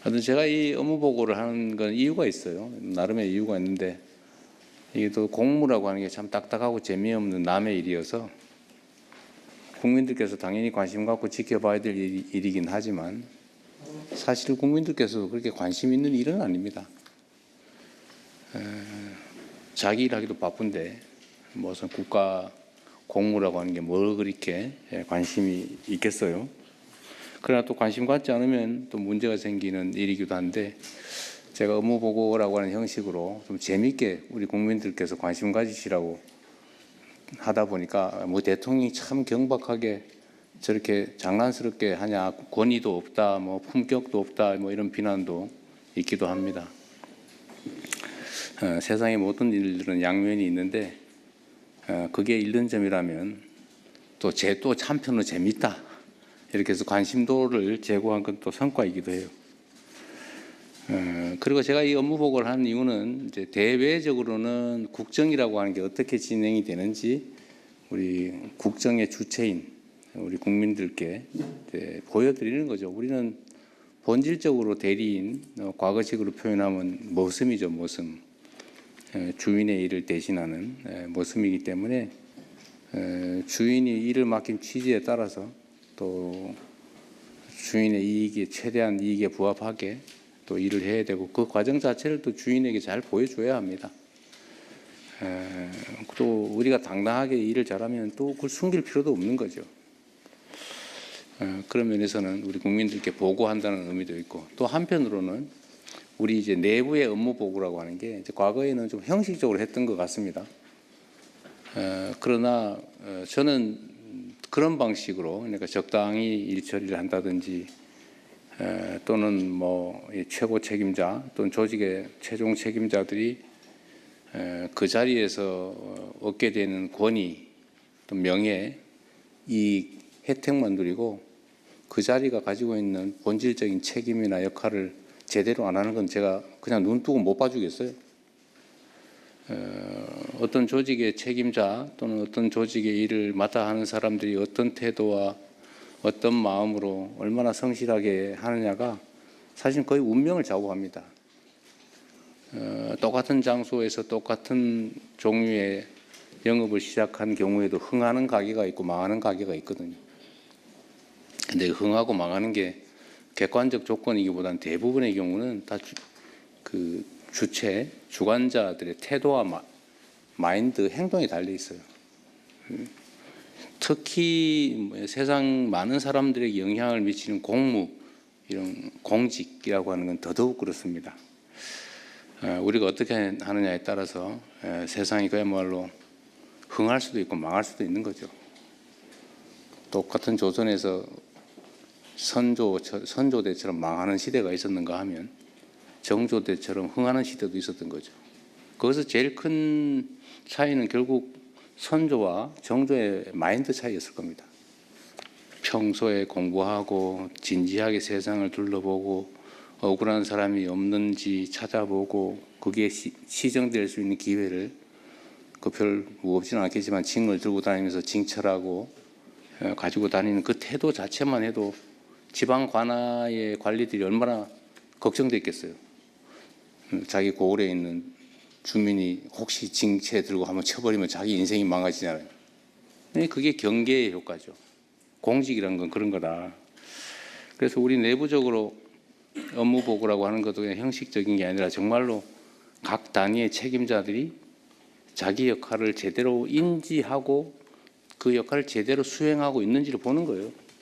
하여튼 제가 이 업무 보고를 하는 건 이유가 있어요. 나름의 이유가 있는데 이게 또 공무라고 하는 게 참 딱딱하고 재미없는 남의 일이어서 국민들께서 당연히 관심 갖고 지켜봐야 될 일이긴 하지만 사실 국민들께서도 그렇게 관심 있는 일은 아닙니다. 자기 일하기도 바쁜데 무슨 국가 공무라고 하는 게 뭘 그렇게 관심이 있겠어요. 그러나 또 관심 갖지 않으면 또 문제가 생기는 일이기도 한데 제가 업무 보고라고 하는 형식으로 좀 재미있게 우리 국민들께서 관심 가지시라고 하다 보니까 뭐 대통령이 참 경박하게 저렇게 장난스럽게 하냐, 권위도 없다, 뭐 품격도 없다, 뭐 이런 비난도 있기도 합니다. 세상의 모든 일들은 양면이 있는데 그게 잃는 점이라면 또 한편으로 재밌다 이렇게 해서 관심도를 제고한 건 또 성과이기도 해요. 그리고 제가 이 업무 보고를 하는 이유는 이제 대외적으로는 국정이라고 하는 게 어떻게 진행이 되는지 우리 국정의 주체인 우리 국민들께 보여드리는 거죠. 우리는 본질적으로 대리인, 과거식으로 표현하면 머슴이죠, 머슴. 주인의 일을 대신하는 머슴이기 때문에 주인이 일을 맡긴 취지에 따라서 또 주인의 이익에 최대한 이익에 부합하게 또 일을 해야 되고 그 과정 자체를 또 주인에게 잘 보여줘야 합니다. 또 우리가 당당하게 일을 잘하면 또 그걸 숨길 필요도 없는 거죠. 그런 면에서는 우리 국민들께 보고한다는 의미도 있고 또 한편으로는 우리 이제 내부의 업무 보고라고 하는 게 이제 과거에는 좀 형식적으로 했던 것 같습니다. 그러나 저는 그런 방식으로 그러니까 적당히 일 처리를 한다든지 또는 뭐 최고 책임자 또는 조직의 최종 책임자들이 그 자리에서 얻게 되는 권위 또 명예 이 혜택만 누리고 그 자리가 가지고 있는 본질적인 책임이나 역할을 제대로 안 하는 건 제가 그냥 눈 뜨고 못 봐주겠어요. 어떤 조직의 책임자 또는 어떤 조직의 일을 맡아 하는 사람들이 어떤 태도와 어떤 마음으로 얼마나 성실하게 하느냐가 사실 거의 운명을 좌우합니다. 똑같은 장소에서 똑같은 종류의 영업을 시작한 경우에도 흥하는 가게가 있고 망하는 가게가 있거든요. 근데 흥하고 망하는 게 객관적 조건이기보다는 대부분의 경우는 다 그 주체, 주관자들의 태도와 마인드, 행동이 달려 있어요. 특히 세상 많은 사람들에게 영향을 미치는 공무, 이런 공직이라고 하는 건 더더욱 그렇습니다. 우리가 어떻게 하느냐에 따라서 세상이 그야말로 흥할 수도 있고 망할 수도 있는 거죠. 똑같은 조선에서 선조대처럼 망하는 시대가 있었는가 하면 정조대처럼 흥하는 시대도 있었던 거죠. 거기서 제일 큰 차이는 결국 선조와 정조의 마인드 차이였을 겁니다. 평소에 공부하고 진지하게 세상을 둘러보고 억울한 사람이 없는지 찾아보고 거기에 시정될 수 있는 기회를 그 별 무겁지는 않겠지만 징을 들고 다니면서 징철하고 가지고 다니는 그 태도 자체만 해도 지방 관아의 관리들이 얼마나 걱정됐겠어요. 자기 고을에 있는 주민이 혹시 징체 들고 한번 쳐버리면 자기 인생이 망가지잖아요. 그게 경계의 효과죠. 공직이란 건 그런 거다. 그래서 우리 내부적으로 업무 보고라고 하는 것도 그냥 형식적인 게 아니라 정말로 각 단위의 책임자들이 자기 역할을 제대로 인지하고 그 역할을 제대로 수행하고 있는지를 보는 거예요.